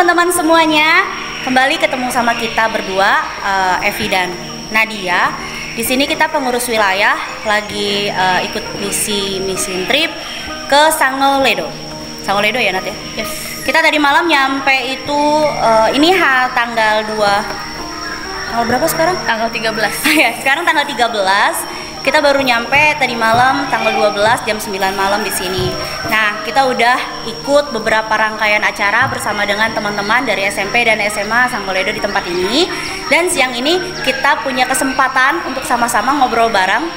teman-teman semuanya, kembali ketemu sama kita berdua, Evi dan Nadia. Di sini kita pengurus wilayah lagi ikut misi trip ke Sangoledo. Sangoledo ya Nat ya? Yes. Kita tadi malam nyampe itu ini tanggal 2. Tanggal berapa sekarang? Tanggal 13. Ya, sekarang tanggal 13. Kita baru nyampe tadi malam tanggal 12 jam 9 malam di sini. Nah, kita udah ikut beberapa rangkaian acara bersama dengan teman-teman dari SMP dan SMA Sangoledo di tempat ini. Dan siang ini kita punya kesempatan untuk sama-sama ngobrol bareng.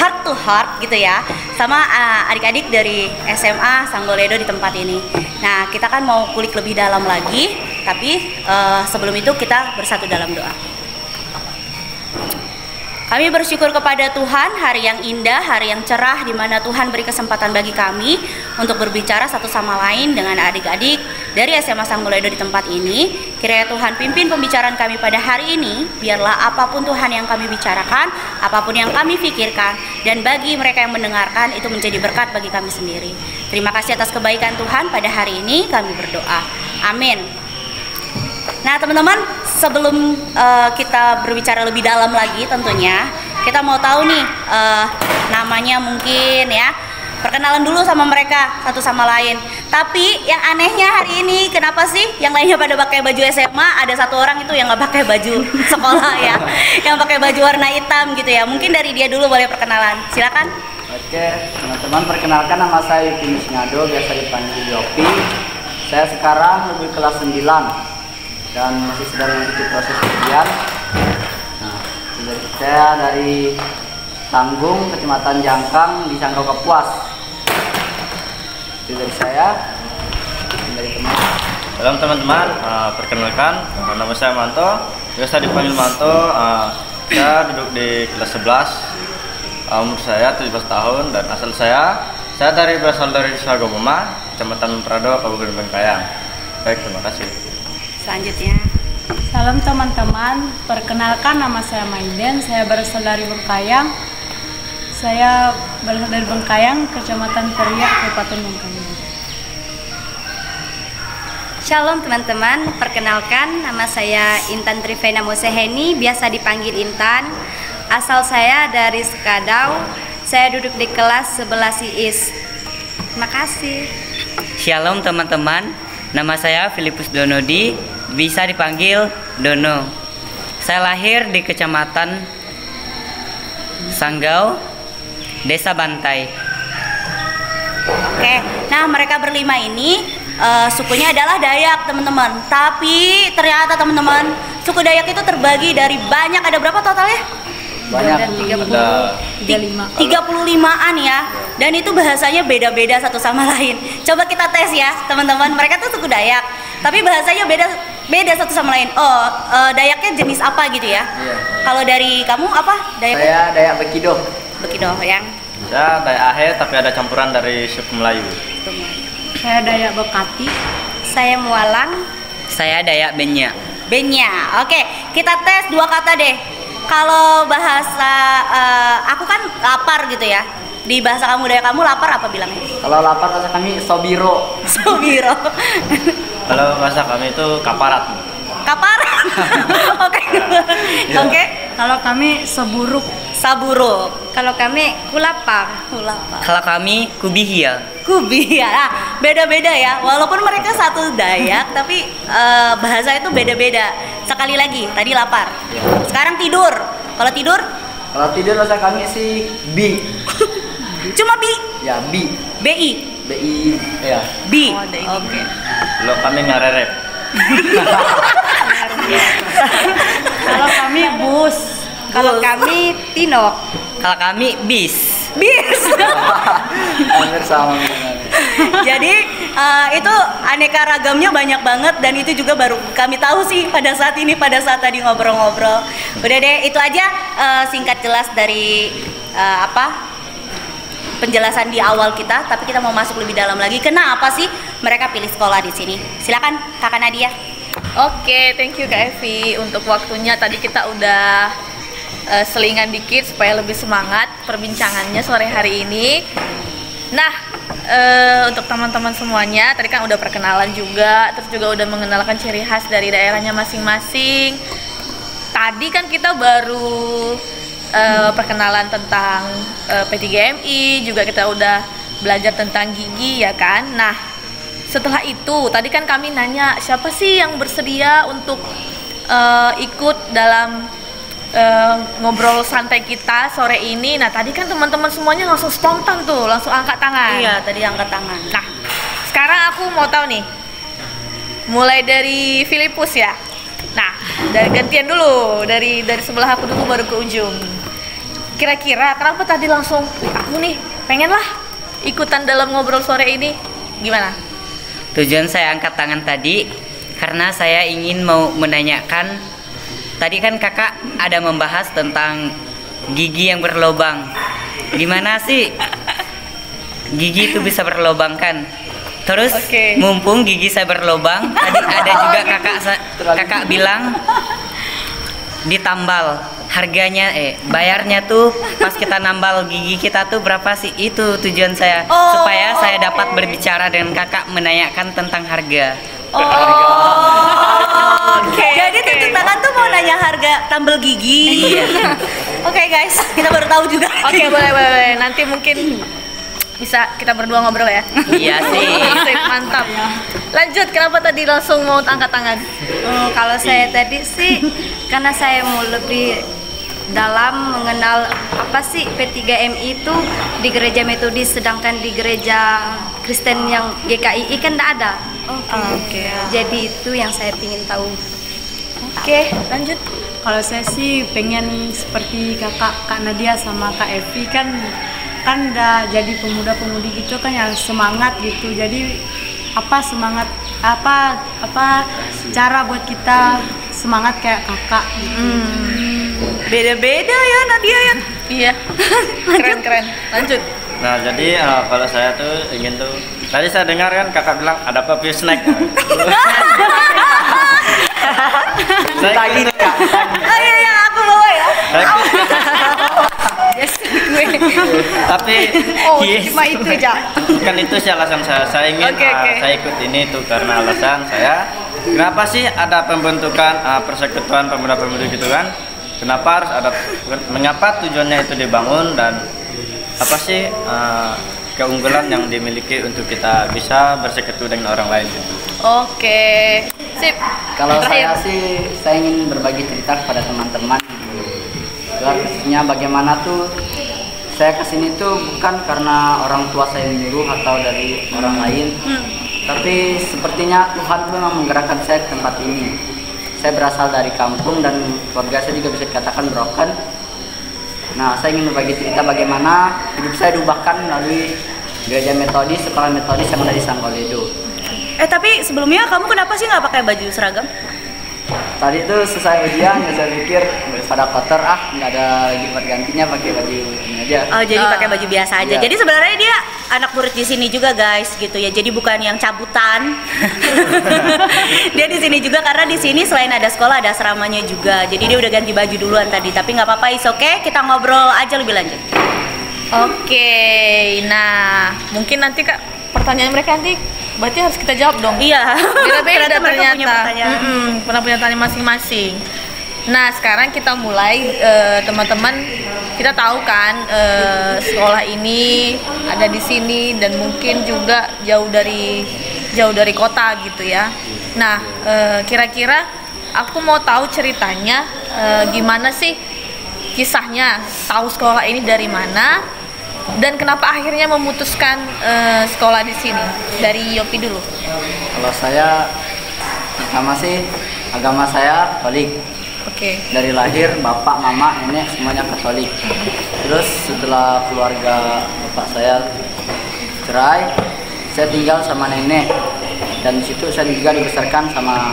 heart to heart gitu ya sama adik-adik dari SMA Sanggoledo di tempat ini. Nah, kita kan mau kulik lebih dalam lagi, tapi sebelum itu kita bersatu dalam doa. Kami bersyukur kepada Tuhan, hari yang indah, hari yang cerah, di mana Tuhan beri kesempatan bagi kami untuk berbicara satu sama lain dengan adik-adik dari SMA Sanggoledo di tempat ini. Kiranya Tuhan pimpin pembicaraan kami pada hari ini, biarlah apapun Tuhan yang kami bicarakan, apapun yang kami pikirkan, dan bagi mereka yang mendengarkan itu menjadi berkat bagi kami sendiri. Terima kasih atas kebaikan Tuhan pada hari ini, kami berdoa. Amin. Nah teman-teman, sebelum kita berbicara lebih dalam lagi tentunya, kita mau tahu nih namanya mungkin ya. Perkenalan dulu sama mereka satu sama lain. Tapi yang anehnya hari ini, kenapa sih yang lainnya pada pakai baju SMA, ada satu orang itu yang nggak pakai baju sekolah ya, yang pakai baju warna hitam gitu ya. Mungkin dari dia dulu boleh perkenalan, silakan. Oke, teman-teman, perkenalkan nama saya Yupi Misngado, biasa dipanggil Yopi. Saya sekarang lebih kelas 9 dan masih sedang mengikuti proses ujian. Nah, saya dari Tanggung, Kecamatan Jangkang di Sanggau Kapuas. Itu dari saya, dari teman. Salam teman-teman, perkenalkan nama saya Manto, biasa dipanggil Manto. Saya duduk di kelas 11, umur saya 17 tahun dan asal saya berasal dari Sagomoma, Kecamatan Prado, Kabupaten Bengkayang. Baik, terima kasih. Selanjutnya. Salam teman-teman, perkenalkan nama saya Maiden, saya berasal dari Bengkayang. Saya berasal dari Bengkayang, Kecamatan Teriak, Kabupaten Bengkayang. Shalom teman-teman, perkenalkan nama saya Intan Trivena Moseheni, biasa dipanggil Intan. Asal saya dari Sekadau, saya duduk di kelas 11 IIS. Terima kasih. Shalom teman-teman, nama saya Filipus Donodi, bisa dipanggil Dono. Saya lahir di Kecamatan Sanggau, Desa Bantai. Oke, nah mereka berlima ini sukunya adalah Dayak teman-teman. Tapi ternyata teman-teman, suku Dayak itu terbagi dari banyak, ada berapa totalnya? Banyak, 35-an ya. Dan itu bahasanya beda-beda satu sama lain. Coba kita tes ya teman-teman, mereka tuh suku Dayak, tapi bahasanya beda satu sama lain. Dayaknya jenis apa gitu ya? Iya. Kalau dari kamu apa? Dayaknya? Saya Dayak Bekido. Begitu yang Saya Dayak Ahe, tapi ada campuran dari suku Melayu. Saya Dayak Bekati. Saya Mualang. Saya Dayak Benya. Benya. Oke, kita tes dua kata deh. Kalau bahasa aku kan lapar gitu ya. Di bahasa kamu Dayak kamu lapar apa bilangnya? Kalau lapar bahasa kami Sobiro. Sobiro. Kalau bahasa kami itu kaparat. Kaparan. Oke. Oke. Kalau kami Seburuk. Saburuk. Kalau kami Kulapang. Kulapa. Kalau kami Kubihia. Kubi ya. Nah, beda-beda ya. Walaupun mereka satu Dayak tapi bahasa itu beda-beda. Sekali lagi, tadi lapar. Sekarang tidur. Kalau tidur Kalau tidur bahasa kami sih Bi. cuma bi. Ya, Bi. BI. BI. Ya. Bi. Oh, ada ini. Oke. Kalau kami ngarerep. Kalau kami Bus. Kalau kami Tinok. Kalau kami Bis. Bis. Hampir sama dengan. Jadi itu aneka ragamnya banyak banget dan itu juga baru kami tahu sih pada saat ini, pada saat tadi ngobrol-ngobrol. Udah deh, itu aja singkat jelas dari penjelasan di awal kita, tapi kita mau masuk lebih dalam lagi. Kenapa sih mereka pilih sekolah di sini? Silakan Kakak Nadia. Oke, thank you Kak Evi untuk waktunya. Tadi kita udah selingan dikit supaya lebih semangat perbincangannya sore hari ini. Nah, untuk teman-teman semuanya, tadi kan udah perkenalan juga, terus juga udah mengenalkan ciri khas dari daerahnya masing-masing. Tadi kan kita baru perkenalan tentang P3MI, juga kita udah belajar tentang gigi ya kan. Nah, setelah itu tadi kan kami nanya siapa sih yang bersedia untuk ikut dalam ngobrol santai kita sore ini. Nah, tadi kan teman-teman semuanya langsung spontan tuh, langsung angkat tangan. Iya, tadi angkat tangan. Nah, sekarang aku mau tahu nih, mulai dari Filipus ya. Nah, dari gantian dulu, dari sebelah aku dulu baru ke ujung. kira-kira kenapa tadi langsung aku nih pengen lah ikutan dalam ngobrol sore ini, gimana? Tujuan saya angkat tangan tadi karena saya ingin mau menanyakan, tadi kan kakak ada membahas tentang gigi yang berlobang. Gimana sih gigi itu bisa berlobang kan? Terus mumpung gigi saya berlobang, tadi ada juga kakak bilang ditambal. Harganya bayarnya tuh pas kita nambal gigi kita tuh berapa sih? Itu tujuan saya supaya saya dapat berbicara dengan kakak menanyakan tentang harga. Jadi tuntutan tuh mau nanya harga tambal gigi. Oke guys, kita baru tahu juga. Oke, boleh. Nanti mungkin bisa kita berdua ngobrol ya. Iya sih. Sip, mantap. Lanjut, kenapa tadi langsung mau angkat tangan? Kalau saya tadi sih karena saya mau lebih dalam mengenal apa sih P3MI itu di gereja Metodis, sedangkan di gereja Kristen yang GKII kan tidak ada. Oke. Jadi itu yang saya ingin tahu. Oke, lanjut. Kalau saya sih pengen seperti Kak Nadia sama Kak Evi kan udah jadi pemuda-pemudi gitu kan yang semangat gitu. Jadi semangat cara buat kita semangat kayak kakak gitu. Beda-beda ya Nadia ya. Iya. Keren. Lanjut. Nah, jadi kalau saya tuh ingin tuh, tadi saya dengar kan kakak bilang ada puppy snack. Tagi Kak. Iya, aku bawa ya. Tapi cuma itu aja. kan itu sih alasan saya. Saya ingin saya ikut ini tuh karena alasan saya. Kenapa sih ada pembentukan persekutuan pemuda-pemudi gitu kan? Kenapa harus ada? Mengapa tujuannya itu dibangun dan apa sih keunggulan yang dimiliki untuk kita bisa bersekutu dengan orang lain gitu? Oke, sip. Kalau saya sih, saya ingin berbagi cerita kepada teman-teman. Khususnya bagaimana tuh saya kesini tuh bukan karena orang tua saya menyuruh atau dari orang lain, tapi sepertinya Tuhan tuh memang menggerakkan saya ke tempat ini. Saya berasal dari kampung dan keluarga saya juga bisa dikatakan broken. Nah, saya ingin berbagi cerita bagaimana hidup saya diubahkan melalui gereja Metodis, sekolah Metodis yang ada di Sanggoledo. Tapi sebelumnya kamu kenapa sih nggak pakai baju seragam? Tadi tuh selesai ujian, ya saya pikir daripada kotor, nggak ada lagi buat gantinya, pakai baju ini aja. Oh, jadi pakai baju biasa aja. Iya. Jadi sebenarnya dia anak murid di sini juga guys, gitu ya. Jadi bukan yang cabutan. Dia di sini juga karena di sini selain ada sekolah ada asramanya juga. Jadi dia udah ganti baju duluan tadi. Tapi nggak apa-apa, is oke. Kita ngobrol aja lebih lanjut. Oke, nah mungkin nanti Kak pertanyaan mereka nanti berarti harus kita jawab dong. Iya. Beda-beda Ternyata mereka punya ternyata. pertanyaan. Pernah punya tanya masing-masing. Nah sekarang kita mulai teman-teman, kita tahu kan sekolah ini ada di sini dan mungkin juga jauh dari kota gitu ya. Nah kira-kira aku mau tahu ceritanya gimana sih kisahnya, tahu sekolah ini dari mana dan kenapa akhirnya memutuskan sekolah di sini. Dari Yopi dulu. Kalau saya pertama sih agama saya Katolik. Oke. Dari lahir bapak, mama, nenek semuanya Katolik. Terus setelah keluarga bapak saya cerai, saya tinggal sama nenek dan di situ saya juga dibesarkan sama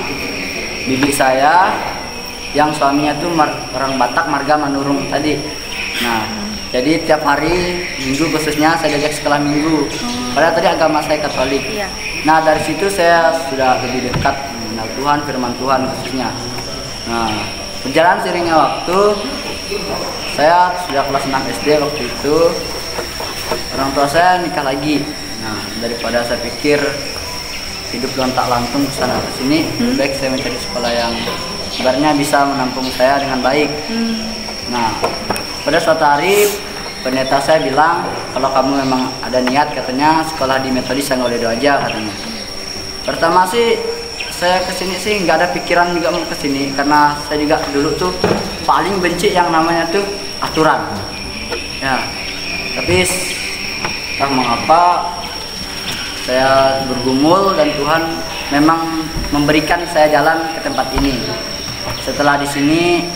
bibi saya yang suaminya tuh orang Batak, marga Manurung tadi. Nah, jadi tiap hari minggu khususnya saya diajak sekolah minggu. Padahal tadi agama saya Katolik. Iya. Nah, dari situ saya sudah lebih dekat mengenal Tuhan, firman Tuhan khususnya. Nah, berjalan seiringnya waktu, saya sudah kelas 6 SD waktu itu. Orang tua saya nikah lagi. Nah, daripada saya pikir hidup lontak-lantung kesana kesini, baik saya mencari sekolah yang sebenarnya bisa menampung saya dengan baik. Nah, pada suatu hari pendeta saya bilang kalau kamu memang ada niat, katanya sekolah di Metodis Sanggoledo aja katanya. Pertama sih saya kesini sih nggak ada pikiran juga mau kesini karena saya juga dulu tuh paling benci yang namanya tuh aturan. Ya, tapi entah mengapa saya bergumul dan Tuhan memang memberikan saya jalan ke tempat ini. Setelah di sini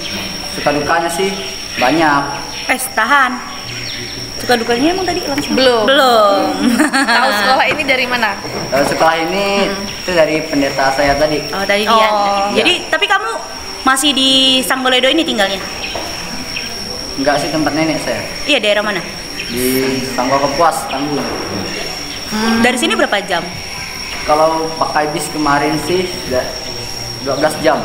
suka dukanya sih banyak. Tahan. Suka dukanya emang tadi langsung? Belum. Tahu Tahu sekolah ini dari mana? Sekolah ini itu dari pendeta saya tadi. Oh, dari dia. Oh. Jadi, tapi kamu masih di Sangboledo ini tinggalnya? Enggak sih, tempat nenek saya. Iya, daerah mana? Di Sanggo Kepuas, Tanggung. Dari sini berapa jam? Kalau pakai bis kemarin sih sudah 12 jam.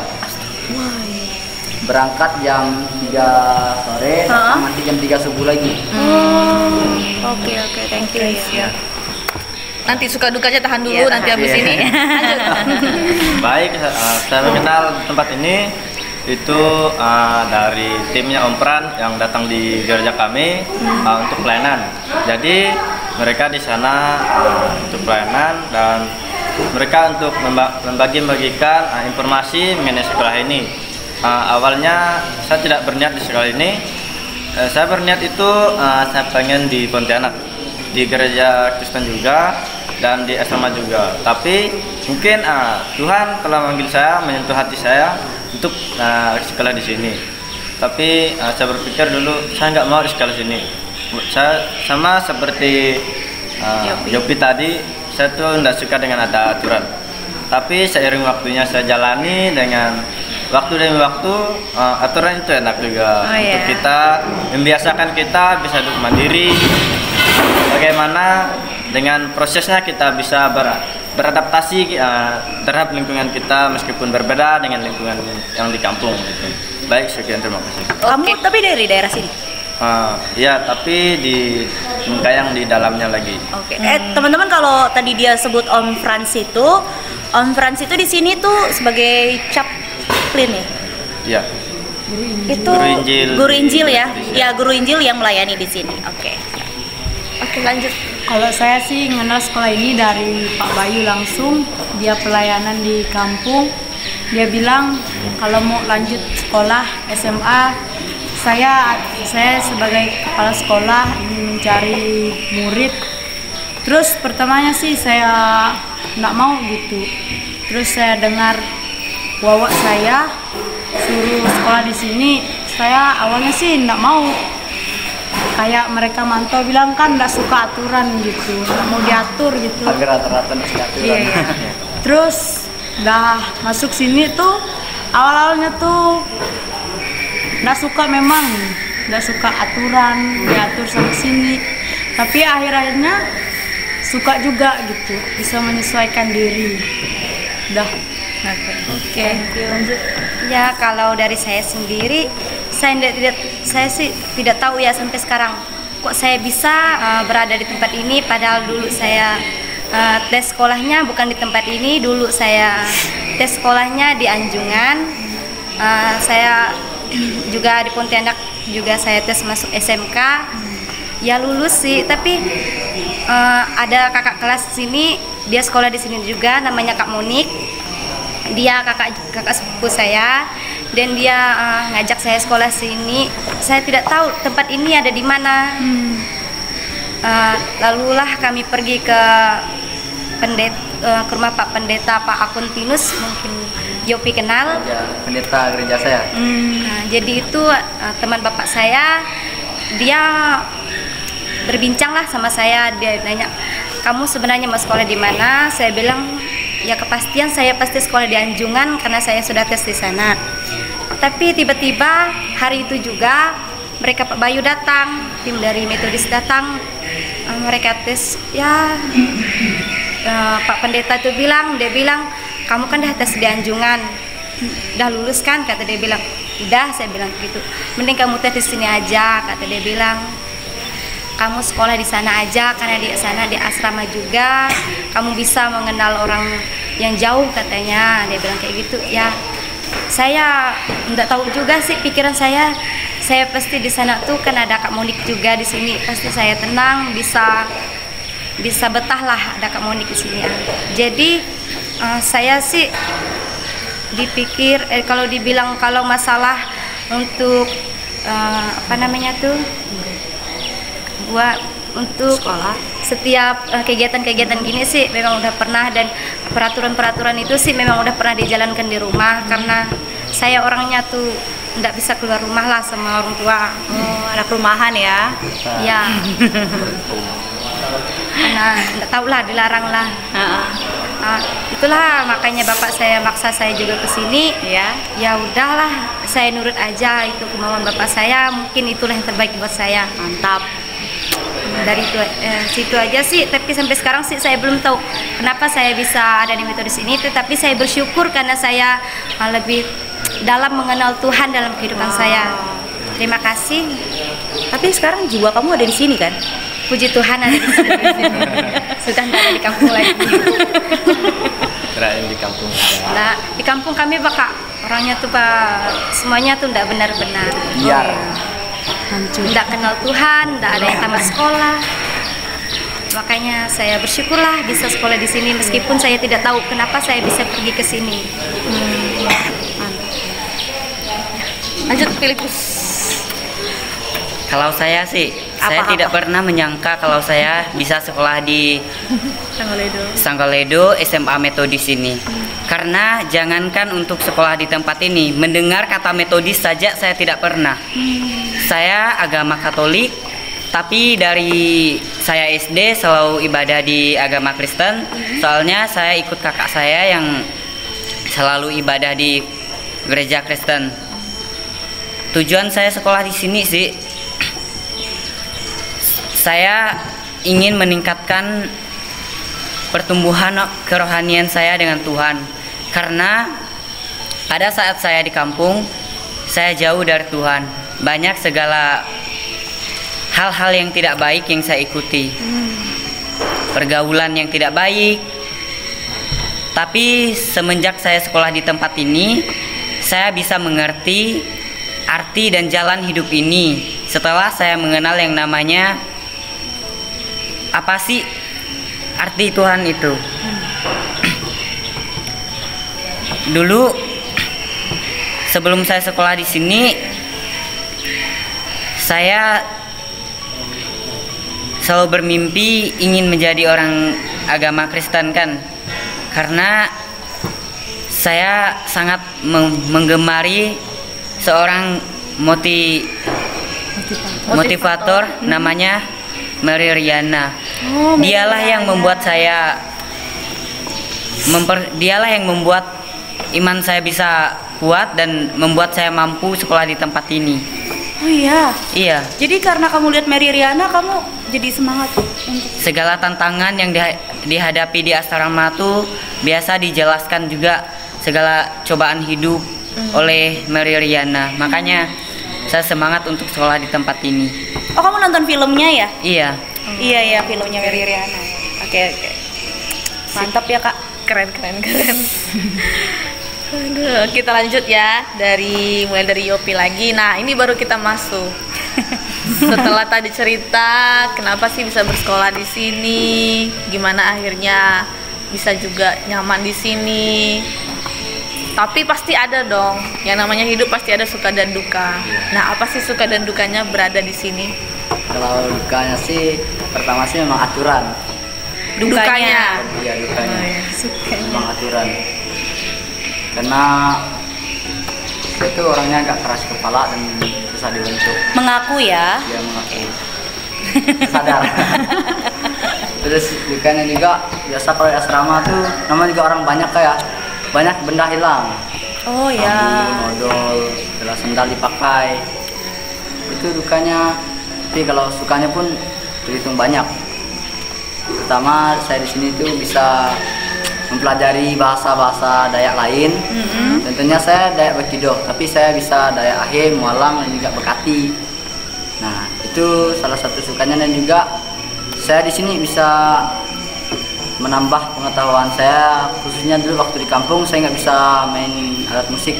Berangkat jam 3 sore, datang nanti jam 3 subuh lagi. Oke, thank you. Ya. Nanti suka dukanya tahan dulu, Iya, nanti habis iya. ini. Lanjut. Baik, saya mengenal tempat ini itu dari timnya Om Pran yang datang di gereja kami untuk pelayanan. Jadi mereka di sana untuk pelayanan dan mereka untuk membagi-bagikan informasi mengenai sekolah ini. Awalnya saya tidak berniat di sekolah ini. Saya berniat itu saya pengen di Pontianak, di gereja Kristen juga dan di asrama juga. Tapi mungkin Tuhan telah memanggil saya, menyentuh hati saya untuk sekolah di sini. Tapi saya berpikir dulu saya nggak mau di sekolah sini. Saya sama seperti Yopi tadi, saya tuh nggak suka dengan ada aturan. Tapi seiring waktunya saya jalani dengan waktu demi waktu, aturan itu enak juga untuk kita membiasakan kita bisa duduk mandiri. Bagaimana dengan prosesnya kita bisa beradaptasi terhadap lingkungan kita meskipun berbeda dengan lingkungan yang di kampung. Gitu. Baik, sekian, terima kasih. Kamu tapi dari daerah sini? Ya, tapi di Bengkayang di dalamnya lagi. Oke. Teman-teman, kalau tadi dia sebut Om Frans itu di sini tuh sebagai chaplain ya? Iya. Itu guru Injil ya? Ya, guru Injil yang melayani di sini. Oke, Lanjut. Kalau saya sih mengenal sekolah ini dari Pak Bayu langsung. Dia pelayanan di kampung. Dia bilang kalau mau lanjut sekolah SMA, saya sebagai kepala sekolah ingin mencari murid. Terus pertamanya sih saya nggak mau gitu. Terus saya dengar wawa saya suruh sekolah di sini. Saya awalnya sih nggak mau. Kayak mereka mantau bilang kan nggak suka aturan gitu, nggak mau diatur gitu. Agar rata-rata nggak aturan. Iya. Terus dah masuk sini tuh awal-awalnya tuh nggak suka, memang nggak suka aturan, diatur sama sini. Tapi akhir-akhirnya suka juga gitu, bisa menyesuaikan diri. Dah. Oke, lanjut. Ya, kalau dari saya sendiri, saya sih tidak tahu ya sampai sekarang kok saya bisa berada di tempat ini, padahal dulu saya tes sekolahnya bukan di tempat ini. Dulu saya tes sekolahnya di Anjungan. Saya juga di Pontianak juga saya tes masuk SMK. Ya lulus sih, tapi ada kakak kelas sini, dia sekolah di sini juga, namanya Kak Monik. Dia kakak sepupu saya dan dia ngajak saya sekolah sini. Saya tidak tahu tempat ini ada di mana. Lalulah kami pergi ke rumah Pak Pendeta Pak Akuntinus, mungkin Yopi kenal. Pendeta gereja saya. Jadi itu teman bapak saya, dia berbincanglah sama saya. Dia nanya, kamu sebenarnya mau sekolah di mana? Saya bilang, ya kepastian saya pasti sekolah di Anjungan karena saya sudah tes di sana. Tapi tiba-tiba hari itu juga mereka Pak Bayu datang, tim dari Metodis datang, mereka tes. Ya Pak Pendeta itu dia bilang kamu kan dah tes di Anjungan, udah lulus kan? Kata dia bilang, udah. Saya bilang gitu, mending kamu tes di sini aja. Kata dia bilang, kamu sekolah di sana aja karena di sana di asrama juga, kamu bisa mengenal orang yang jauh, katanya. Dia bilang kayak gitu. Ya saya nggak tahu juga sih, pikiran saya pasti di sana tuh kan ada Kak Monik juga di sini, pasti saya tenang, bisa betah lah ada Kak Monik di sini. Jadi saya sih dipikir kalau dibilang kalau masalah untuk untuk sekolah, setiap kegiatan-kegiatan gini sih memang udah pernah, dan peraturan-peraturan itu sih memang udah pernah dijalankan di rumah karena saya orangnya tuh nggak bisa keluar rumah lah sama orang tua. anak rumahan ya. Ya. Karena nggak tahu lah, dilarang lah. Itulah makanya bapak saya maksa saya juga ke sini. Ya. Ya udahlah, saya nurut aja itu kemauan bapak saya. Mungkin itulah yang terbaik buat saya. Mantap. Dari itu situ aja sih. Tapi sampai sekarang sih saya belum tahu kenapa saya bisa ada di metodis ini. Tetapi saya bersyukur karena saya lebih dalam mengenal Tuhan dalam kehidupan saya. Terima kasih. Tapi sekarang jiwa kamu ada di sini kan? Puji Tuhan ada di sini. Sudah tidak ada di kampung lagi. Kirain di kampung. Nah, di kampung kami Pak, orangnya tuh Pak, semuanya tuh tidak benar-benar. Biar Tidak kenal Tuhan, tidak ada yang tamat sekolah. Makanya saya bersyukurlah bisa sekolah di sini meskipun saya tidak tahu kenapa saya bisa pergi ke sini. Lanjut Filipus. Kalau saya sih, saya tidak pernah menyangka kalau saya bisa sekolah di Sanggoledo SMA Metodis ini. Karena jangankan untuk sekolah di tempat ini, mendengar kata Metodis saja saya tidak pernah. Saya agama Katolik, tapi dari saya SD selalu ibadah di agama Kristen. Soalnya saya ikut kakak saya yang selalu ibadah di gereja Kristen. Tujuan saya sekolah di sini sih, saya ingin meningkatkan pertumbuhan kerohanian saya dengan Tuhan. Karena pada saat saya di kampung, saya jauh dari Tuhan. Banyak segala hal-hal yang tidak baik yang saya ikuti. Pergaulan yang tidak baik. Tapi semenjak saya sekolah di tempat ini, saya bisa mengerti arti dan jalan hidup ini. Setelah saya mengenal yang namanya apa sih arti Tuhan itu. Dulu sebelum saya sekolah di sini, saya selalu bermimpi ingin menjadi orang agama Kristen kan. Karena saya sangat menggemari seorang motivator namanya Mary Riana. Dialah yang membuat saya dialah yang membuat iman saya bisa kuat dan membuat saya mampu sekolah di tempat ini. Oh iya. Iya. Jadi karena kamu lihat Mary Riana, kamu jadi semangat untuk segala tantangan yang dihadapi di asrama tuh biasa dijelaskan juga segala cobaan hidup oleh Mary Riana. Makanya saya semangat untuk sekolah di tempat ini. Oh, kamu nonton filmnya ya? Iya. Iya, filmnya Mary Riana. Oke. Mantap ya, Kak. Keren. Aduh, kita lanjut ya mulai dari Yopi lagi. Nah, ini baru kita masuk. Setelah tadi cerita kenapa sih bisa bersekolah di sini, gimana akhirnya bisa juga nyaman di sini. Tapi pasti ada dong, yang namanya hidup pasti ada suka dan duka. Nah, apa sih suka dan dukanya berada di sini? kalau dukanya sih pertama sih memang aturan. Dukanya. Iya, dukanya. Memang aturan. Karena saya tuh orangnya agak keras kepala dan susah dibentuk. Mengaku ya. Dia mengaku. Sadar. Terus dukanya juga biasa kalau di asrama tuh namanya juga orang banyak kayak banyak benda hilang. Oh ya. Bambu, odol, sendal dipakai. Itu dukanya. Tapi kalau sukanya pun terhitung banyak. Pertama saya di sini tuh bisa mempelajari bahasa-bahasa Dayak lain. Tentunya saya Dayak Bakido, tapi saya bisa Dayak Ahe, Mualang dan juga Bekati. Nah, itu salah satu sukanya, dan juga saya di sini bisa menambah pengetahuan saya, khususnya dulu waktu di kampung saya nggak bisa main alat musik.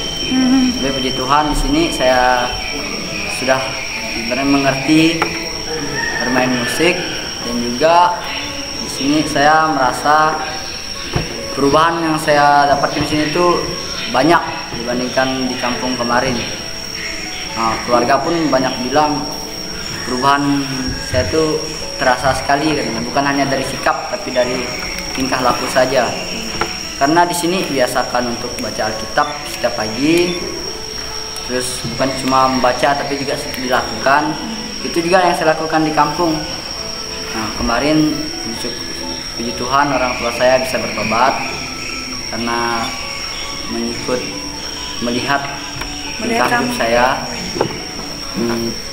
Tapi puji Tuhan di sini saya sudah benar mengerti bermain musik, dan juga di sini saya merasa perubahan yang saya dapatkan di sini itu banyak dibandingkan di kampung kemarin. Nah, keluarga pun banyak bilang perubahan saya tuh terasa sekali, bukan hanya dari sikap tapi dari tingkah laku saja. Karena di sini biasakan untuk baca Alkitab setiap pagi, terus bukan cuma membaca tapi juga dilakukan. Itu juga yang saya lakukan di kampung. Nah, kemarin puji Tuhan orang tua saya bisa bertobat karena melihat tingkah hidup saya.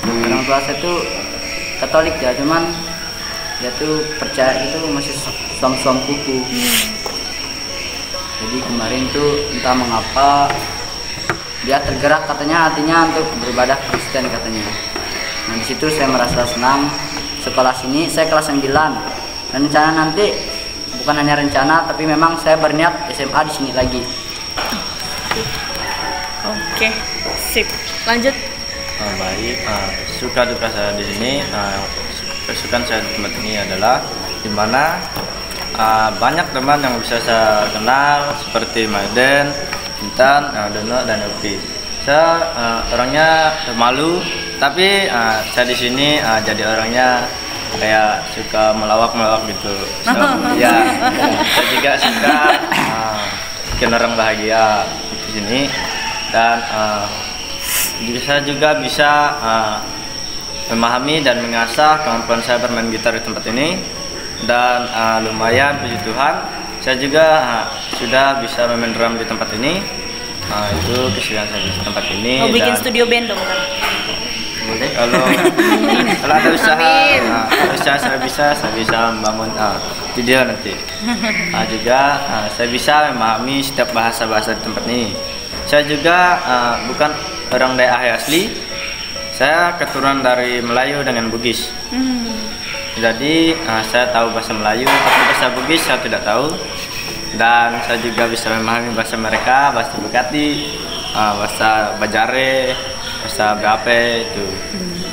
Orang tua saya tuh Katolik ya, cuman dia tuh percaya itu masih suam-suam kuku. Jadi kemarin tuh entah mengapa dia tergerak katanya hatinya untuk beribadah Kristen katanya. Nah di situ saya merasa senang. Sekolah sini saya kelas 9 dan rencana nanti bukan hanya rencana tapi memang saya berniat SMA di sini lagi. Oke, sip. Lanjut. Baik, suka duka saya di sini, kesukaan saya di tempat ini adalah dimana banyak teman yang bisa saya kenal seperti Maiden, Intan, Dono, dan Yopi. Saya orangnya malu, tapi saya di sini jadi orangnya kayak suka melawak gitu. Ya, saya juga suka bikin orang bahagia di sini dan saya juga bisa memahami dan mengasah kemampuan saya bermain gitar di tempat ini dan lumayan puji Tuhan saya juga sudah bisa bermain drum di tempat ini. Itu kesulitan saya di tempat ini. Mau bikin studio band dong kan? Boleh kalau ada usaha saya bisa membangun video nanti. Juga saya bisa memahami setiap bahasa-bahasa di tempat ini. Saya juga bukan orang daerah asli. Saya keturunan dari Melayu dengan Bugis. Jadi saya tahu bahasa Melayu, tapi bahasa Bugis saya tidak tahu. Dan saya juga bisa memahami bahasa mereka, bahasa Bekati, bahasa Bajare, bahasa Bape itu.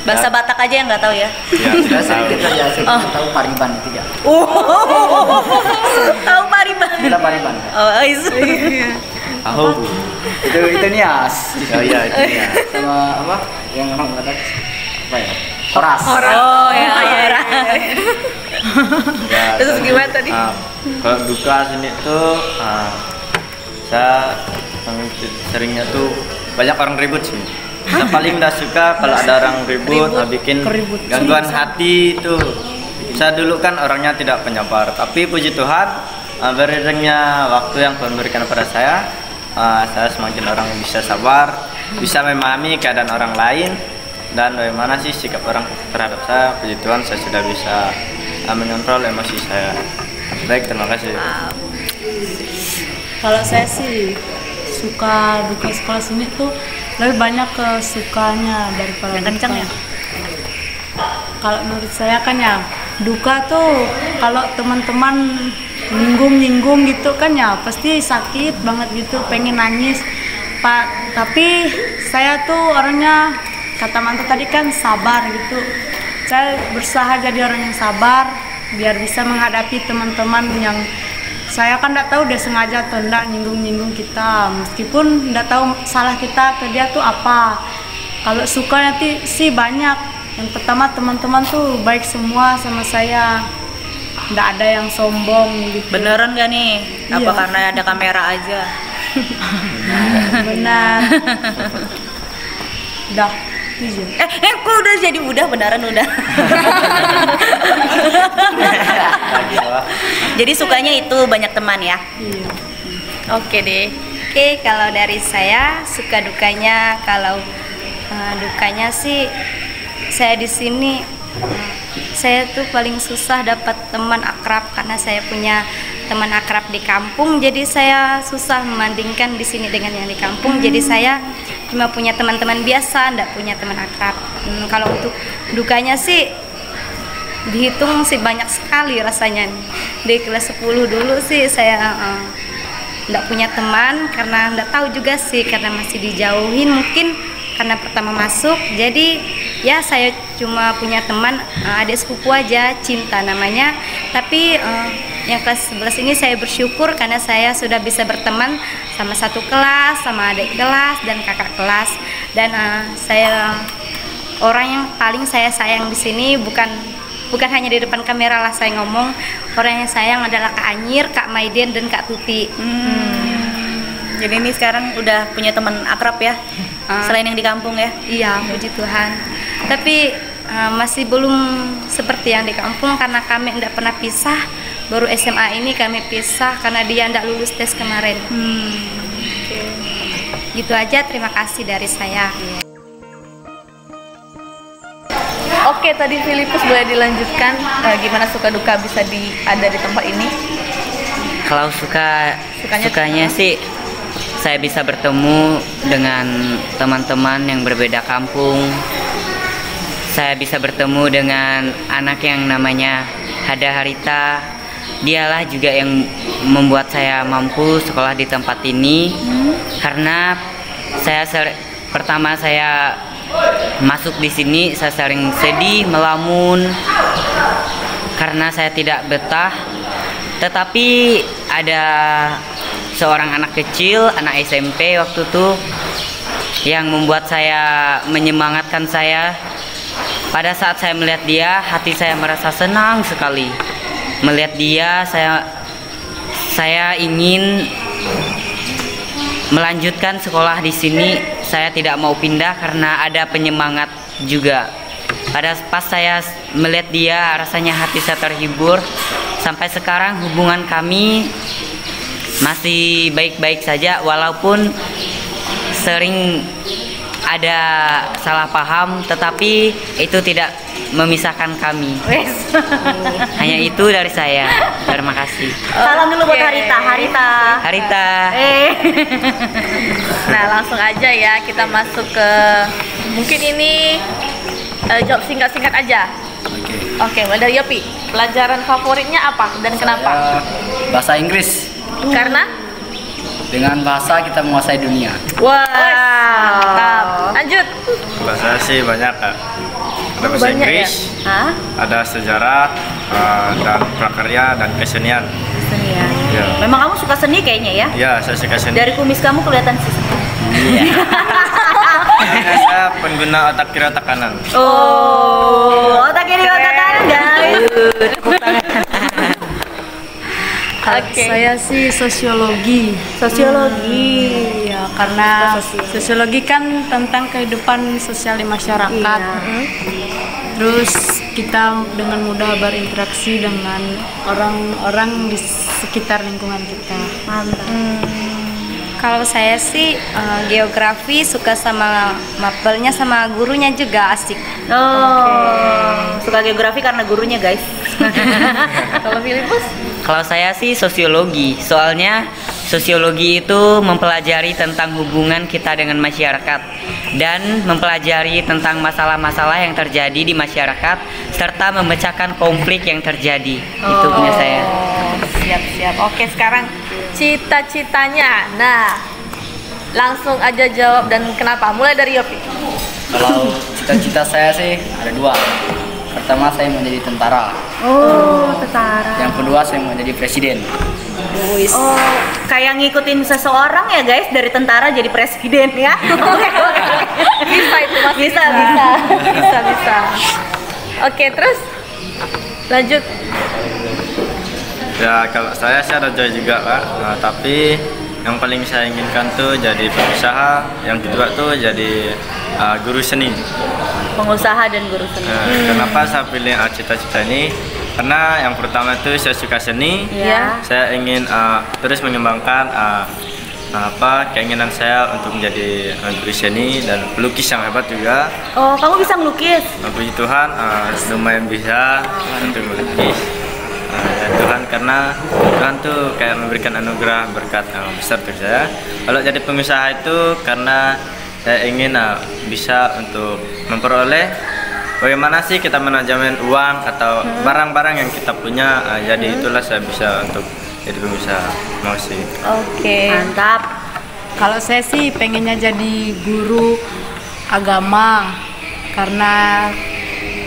Bahasa Batak aja yang nggak tahu ya? Ya, Saya sedikit saja, saya tahu Pariban itu ya. Tahu Pariban? Kita Pariban. Tahu. Itu Nias. Oh iya, itu ya. Sama apa? Yang orang Batak apa ya? Horas. Oh ya. Ya, Terus gimana tadi? Kalau duka sini tuh saya seringnya tuh banyak orang ribut sih. Saya paling tidak suka kalau ada orang ribut, bikin gangguan hati itu. Saya dulu kan orangnya tidak penyabar, tapi puji Tuhan beriringnya waktu yang Tuhan berikan kepada saya semakin orang yang bisa sabar, bisa memahami keadaan orang lain dan bagaimana sih sikap orang terhadap saya. Puji Tuhan saya sudah bisa mengontrol emosi saya. Baik, terima kasih. Kalau saya sih suka duka sekolah sini tuh lebih banyak ke sukanya daripada Yang kencang ya? Kalau menurut saya kan ya duka tuh kalau teman-teman nyinggung gitu kan ya pasti sakit banget gitu, pengen nangis Pak. Tapi saya tuh orangnya kata mantu tadi kan sabar gitu. Saya berusaha jadi orang yang sabar biar bisa menghadapi teman-teman yang saya kan tidak tahu dia sengaja atau tidak nyinggung kita, meskipun tidak tahu salah kita ke dia tuh apa. Kalau suka nanti sih banyak. Yang pertama teman-teman tuh baik semua sama saya, tidak ada yang sombong gitu. Beneran gak nih? Apa Iya. karena ada kamera aja? Benar. Udah, jujur. Kok udah jadi beneran udah. Jadi sukanya itu banyak teman ya. Iya. Oke deh. Oke, kalau dari saya suka dukanya, kalau dukanya sih saya di sini saya tuh paling susah dapat teman akrab karena saya punya teman akrab di kampung, jadi saya susah membandingkan di sini dengan yang di kampung. Jadi saya cuma punya teman-teman biasa, enggak punya teman akrab. Kalau untuk dukanya sih dihitung sih banyak sekali rasanya. Di kelas 10 dulu sih saya enggak punya teman karena enggak tahu juga sih, karena masih dijauhin mungkin karena pertama masuk. Jadi ya saya cuma punya teman adik sepupu aja, Cinta namanya. Tapi yang kelas 11 ini saya bersyukur karena saya sudah bisa berteman sama satu kelas, sama adik kelas dan kakak kelas. Dan saya orang yang paling saya sayang di sini bukan hanya di depan kamera lah saya ngomong. Orang yang sayang adalah Kak Anyir, Kak Maiden dan Kak Tuti. Jadi ini sekarang udah punya teman akrab ya? Selain yang di kampung ya? Iya, puji Tuhan. Tapi masih belum seperti yang di kampung karena kami tidak pernah pisah. Baru SMA ini kami pisah karena dia tidak lulus tes kemarin. Gitu aja, terima kasih dari saya. Oke, tadi Filipus boleh dilanjutkan gimana suka duka bisa ada di tempat ini? Kalau sukanya sih saya bisa bertemu dengan teman-teman yang berbeda kampung. Saya bisa bertemu dengan anak yang namanya Hada Harita. Dialah juga yang membuat saya mampu sekolah di tempat ini. Karena pertama saya masuk di sini, saya sering sedih, melamun karena saya tidak betah. Tetapi ada seorang anak kecil, anak SMP waktu itu, yang membuat saya, menyemangatkan saya. Pada saat saya melihat dia, hati saya merasa senang sekali. Melihat dia, saya ingin melanjutkan sekolah di sini. Saya tidak mau pindah karena ada penyemangat juga. Pas saya melihat dia, rasanya hati saya terhibur. Sampai sekarang hubungan kami masih baik-baik saja, walaupun sering ada salah paham, tetapi itu tidak memisahkan kami. Hanya itu dari saya. Terima kasih. Salam dulu buat Harita. Harita. Nah, langsung aja ya kita masuk ke mungkin ini jawab singkat-singkat aja. Oke, mulai dari Yopi. Pelajaran favoritnya apa dan kenapa? Bahasa Inggris. Karena Dengan bahasa kita menguasai dunia. mantap. Lanjut. Bahasa sih banyak, Kak. Ada bahasa Banyak Inggris, ada sejarah, dan prakarya dan kesenian. Kesenian. Ya. Memang kamu suka seni kayaknya ya? Ya, saya suka seni. Dari kumis kamu kelihatan sih seni. Saya pengguna otak kiri otak kanan. Oh, otak kiri otak kanan guys. Oke. Saya sih sosiologi. Ya, karena sosiologi kan tentang kehidupan sosial di masyarakat. Terus kita dengan mudah berinteraksi dengan orang-orang di sekitar lingkungan kita. Kalau saya sih geografi, suka sama mapelnya, sama gurunya juga asik. Oh, suka geografi karena gurunya guys. Kalau Filipus? Kalau saya sih sosiologi, soalnya sosiologi itu mempelajari tentang hubungan kita dengan masyarakat dan mempelajari tentang masalah-masalah yang terjadi di masyarakat serta memecahkan konflik yang terjadi. Itu punya saya. Siap-siap. Oke, sekarang cita-citanya. Nah, langsung aja jawab dan kenapa. Mulai dari Yopi. Kalau cita-cita saya sih ada dua. Pertama saya mau jadi tentara. Oh, tentara. Yang kedua saya mau jadi presiden. Oh, kayak ngikutin seseorang ya guys, dari tentara jadi presiden ya. Bisa itu Mas. Bisa. Bisa. Oke, terus lanjut. Ya, kalau saya sih ada joy juga, Kak. Nah, tapi yang paling saya inginkan tuh jadi pengusaha, yang kedua tuh jadi guru seni. Pengusaha dan guru seni. Kenapa saya pilih cita-cita ini? Karena yang pertama tuh saya suka seni. Iya. Saya ingin terus mengembangkan keinginan saya untuk menjadi guru seni dan pelukis yang hebat juga. Oh, kamu bisa ngelukis? Puji Tuhan, lumayan bisa untuk melukis. Ya Tuhan, karena Tuhan tuh kayak memberikan anugerah berkat besar untuk saya. Kalau jadi pengusaha itu karena saya ingin bisa untuk memperoleh bagaimana sih kita manajemen uang atau barang-barang yang kita punya. Jadi itulah saya bisa untuk jadi pengusaha. Mau sih. Oke. Mantap. Kalau saya sih pengennya jadi guru agama karena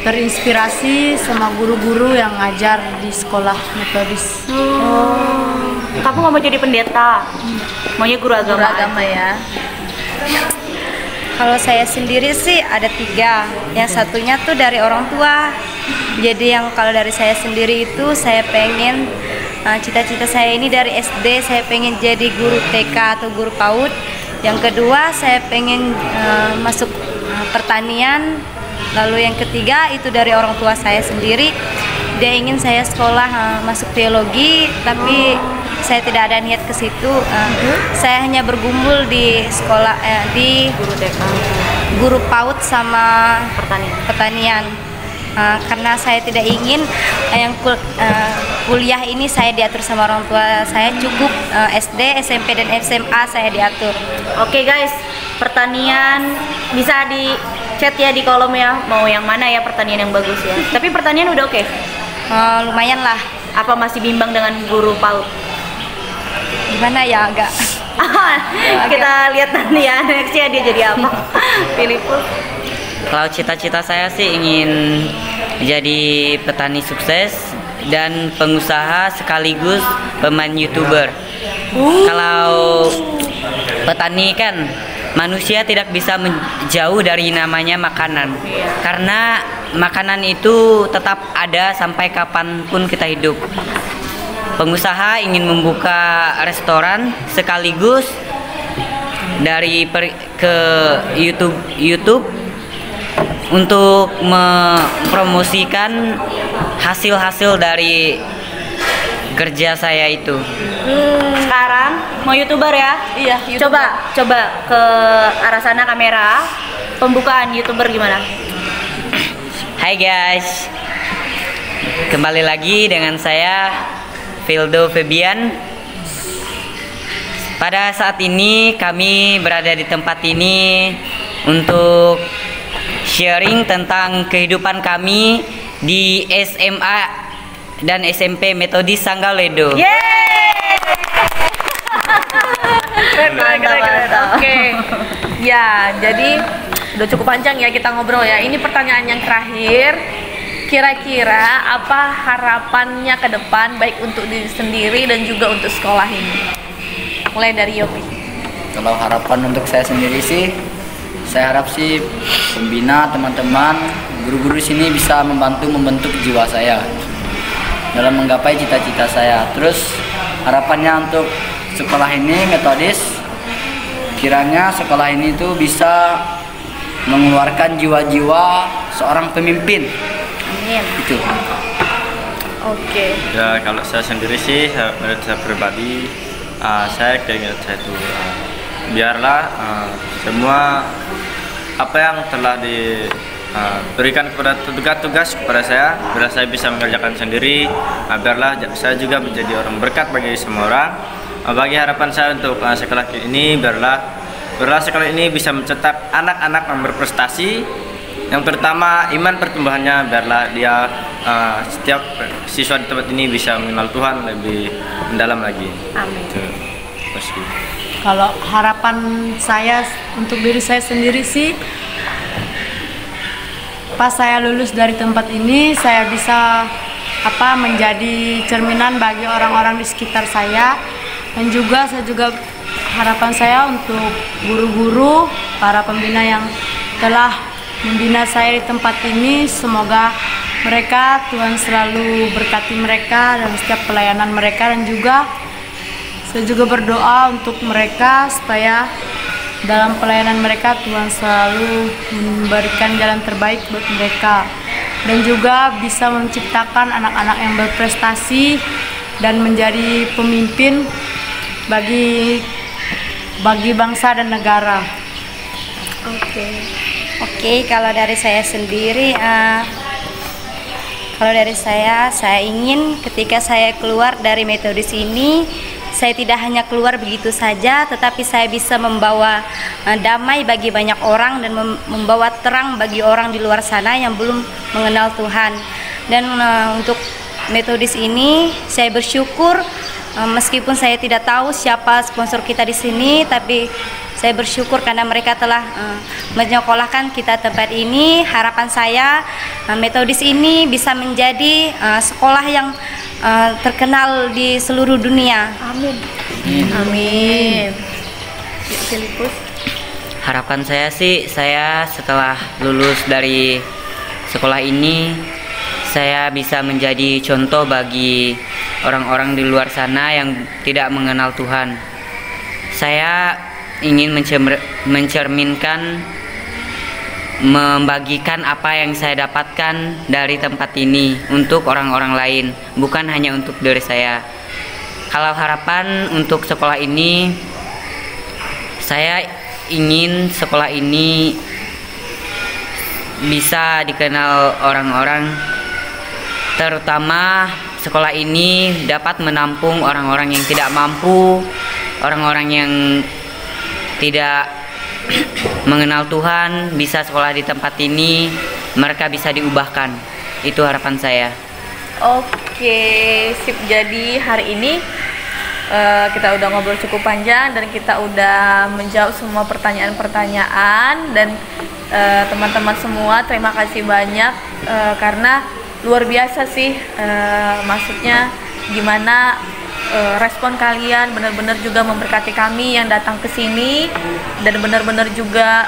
terinspirasi sama guru-guru yang ngajar di sekolah metodis. Kamu nggak mau jadi pendeta? Maunya guru agama. Guru agama ya. Kalau saya sendiri sih ada 3. Yang satunya tuh dari orang tua. Jadi yang kalau dari saya sendiri itu saya pengen cita-cita saya ini dari SD saya pengen jadi guru TK atau guru PAUD. Yang kedua saya pengen masuk pertanian Lalu yang ketiga itu dari orang tua saya sendiri. Dia ingin saya sekolah masuk teologi, tapi saya tidak ada niat ke situ. Saya hanya bergumul di sekolah di guru PAUD sama pertanian. Karena saya tidak ingin yang kuliah ini saya diatur sama orang tua saya, cukup SD, SMP dan SMA saya diatur. Oke guys, pertanian bisa di chat ya di kolom ya, mau yang mana ya pertanian yang bagus ya. Tapi pertanian udah oke? Lumayan lah. Apa masih bimbang dengan guru PAUD? Gimana ya, agak. Kita lihat nanti ya, nextnya dia jadi apa. Filipus. Kalau cita-cita saya sih ingin jadi petani sukses dan pengusaha sekaligus pemain YouTuber. Kalau petani kan manusia tidak bisa jauh dari namanya makanan, karena makanan itu tetap ada sampai kapanpun kita hidup. Pengusaha ingin membuka restoran sekaligus dari ke YouTube untuk mempromosikan hasil-hasil dari kerja saya itu. Sekarang mau YouTuber ya? Iya, YouTuber. Coba ke arah sana kamera. Pembukaan YouTuber gimana? Hai guys, kembali lagi dengan saya Fildo Febian. Pada saat ini kami berada di tempat ini untuk sharing tentang kehidupan kami di SMA dan SMP Metodis Sanggauledo. Keren. Oke. Ya, jadi udah cukup panjang ya kita ngobrol ya. Ini pertanyaan yang terakhir. Kira-kira apa harapannya ke depan baik untuk diri sendiri dan juga untuk sekolah ini? Mulai dari Yopi. Kalau harapan untuk saya sendiri sih, saya harap sih pembina, teman-teman, guru-guru sini bisa membentuk jiwa saya dalam menggapai cita-cita saya. Terus harapannya untuk sekolah ini Metodis, kiranya sekolah ini tuh bisa mengeluarkan jiwa-jiwa seorang pemimpin. Amin. Itu. Oke. Ya kalau saya sendiri sih, menurut saya pribadi, saya keinginan saya itu biarlah semua apa yang telah diberikan kepada tugas-tugas kepada saya, biar saya bisa mengerjakan sendiri, biarlah saya juga menjadi orang berkat bagi semua orang. Bagi harapan saya untuk sekolah ini, biarlah sekolah ini bisa mencetak anak-anak yang berprestasi, yang terutama iman pertumbuhannya, biarlah dia setiap siswa di tempat ini bisa mengenal Tuhan lebih mendalam lagi. Amin. Kalau harapan saya untuk diri saya sendiri sih, pas saya lulus dari tempat ini, saya bisa menjadi cerminan bagi orang-orang di sekitar saya. Dan juga harapan saya untuk guru-guru, para pembina yang telah membina saya di tempat ini, semoga mereka, Tuhan selalu berkati mereka dan setiap pelayanan mereka. Dan juga saya juga berdoa untuk mereka supaya dalam pelayanan mereka Tuhan selalu memberikan jalan terbaik buat mereka, dan juga bisa menciptakan anak-anak yang berprestasi dan menjadi pemimpin bagi bangsa dan negara. Oke, kalau dari saya sendiri, saya ingin ketika saya keluar dari Metodis ini, saya tidak hanya keluar begitu saja, tetapi saya bisa membawa damai bagi banyak orang dan membawa terang bagi orang di luar sana yang belum mengenal Tuhan. Dan untuk Metodis ini, saya bersyukur meskipun saya tidak tahu siapa sponsor kita di sini, tapi saya bersyukur karena mereka telah menyekolahkan kita tempat ini. Harapan saya Metodis ini bisa menjadi sekolah yang terkenal di seluruh dunia. Amin. Filipus. Harapan saya sih, saya setelah lulus dari sekolah ini, saya bisa menjadi contoh bagi orang-orang di luar sana yang tidak mengenal Tuhan. Saya ingin mencerminkan membagikan apa yang saya dapatkan dari tempat ini untuk orang-orang lain, bukan hanya untuk diri saya. Kalau harapan untuk sekolah ini, saya ingin sekolah ini bisa dikenal orang-orang, terutama sekolah ini dapat menampung orang-orang yang tidak mampu, orang-orang yang tidak mengenal Tuhan, bisa sekolah di tempat ini, mereka bisa diubahkan. Itu harapan saya. Oke, sip. Jadi hari ini kita udah ngobrol cukup panjang dan kita udah menjawab semua pertanyaan-pertanyaan, dan teman-teman semua terima kasih banyak karena luar biasa sih, maksudnya gimana respon kalian benar-benar juga memberkati kami yang datang ke sini, dan benar-benar juga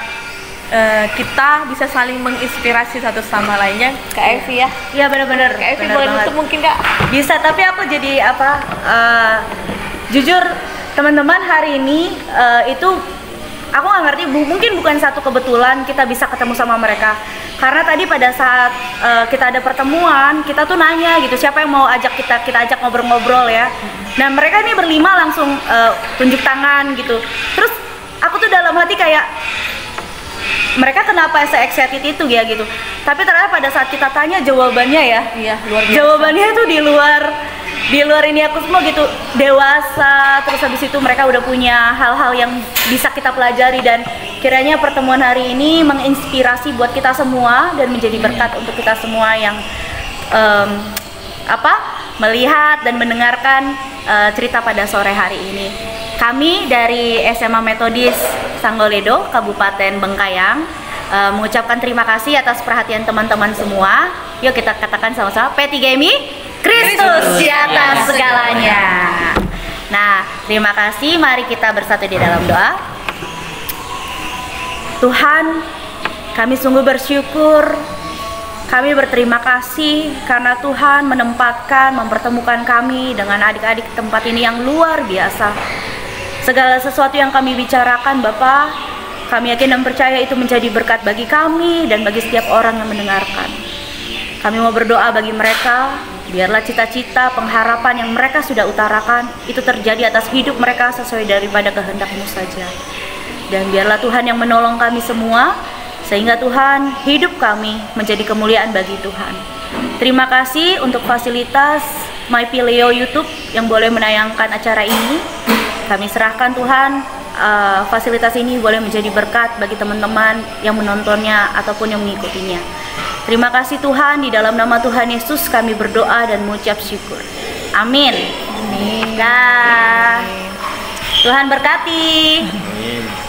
kita bisa saling menginspirasi satu sama lainnya. Kak Evi ya? Iya benar-benar. Kak Evi boleh nutup mungkin Kak? Bisa, tapi aku jadi jujur teman-teman, hari ini itu aku nggak ngerti, mungkin bukan satu kebetulan kita bisa ketemu sama mereka, karena tadi pada saat kita ada pertemuan, kita tuh nanya gitu siapa yang mau kita ajak ngobrol-ngobrol ya. Nah mereka ini berlima langsung tunjuk tangan gitu. Terus aku tuh dalam hati kayak, mereka kenapa se-excited itu ya gitu. Tapi ternyata pada saat kita tanya jawabannya ya, iya, luar biasa. Jawabannya itu di luar ini aku semua gitu, dewasa. Terus habis itu mereka udah punya hal-hal yang bisa kita pelajari, dan kiranya pertemuan hari ini menginspirasi buat kita semua dan menjadi berkat untuk kita semua yang melihat dan mendengarkan cerita pada sore hari ini. Kami dari SMA Metodis Sanggoledo, Kabupaten Bengkayang, mengucapkan terima kasih atas perhatian teman-teman semua. Yuk kita katakan sama-sama, P3GMI, Kristus di atas segalanya. Nah, terima kasih. Mari kita bersatu di dalam doa. Tuhan, kami sungguh bersyukur, kami berterima kasih karena Tuhan mempertemukan kami dengan adik-adik tempat ini yang luar biasa. Segala sesuatu yang kami bicarakan, Bapa, kami yakin dan percaya itu menjadi berkat bagi kami dan bagi setiap orang yang mendengarkan. Kami mau berdoa bagi mereka, biarlah cita-cita, pengharapan yang mereka sudah utarakan itu terjadi atas hidup mereka sesuai daripada kehendak-Mu saja. Dan biarlah Tuhan yang menolong kami semua, sehingga Tuhan, hidup kami menjadi kemuliaan bagi Tuhan. Terima kasih untuk fasilitas MyPileo YouTube yang boleh menayangkan acara ini. Kami serahkan Tuhan, fasilitas ini boleh menjadi berkat bagi teman-teman yang menontonnya ataupun yang mengikutinya. Terima kasih Tuhan, di dalam nama Tuhan Yesus kami berdoa dan mengucap syukur. Amin. Amin. Tuhan berkati. Amin.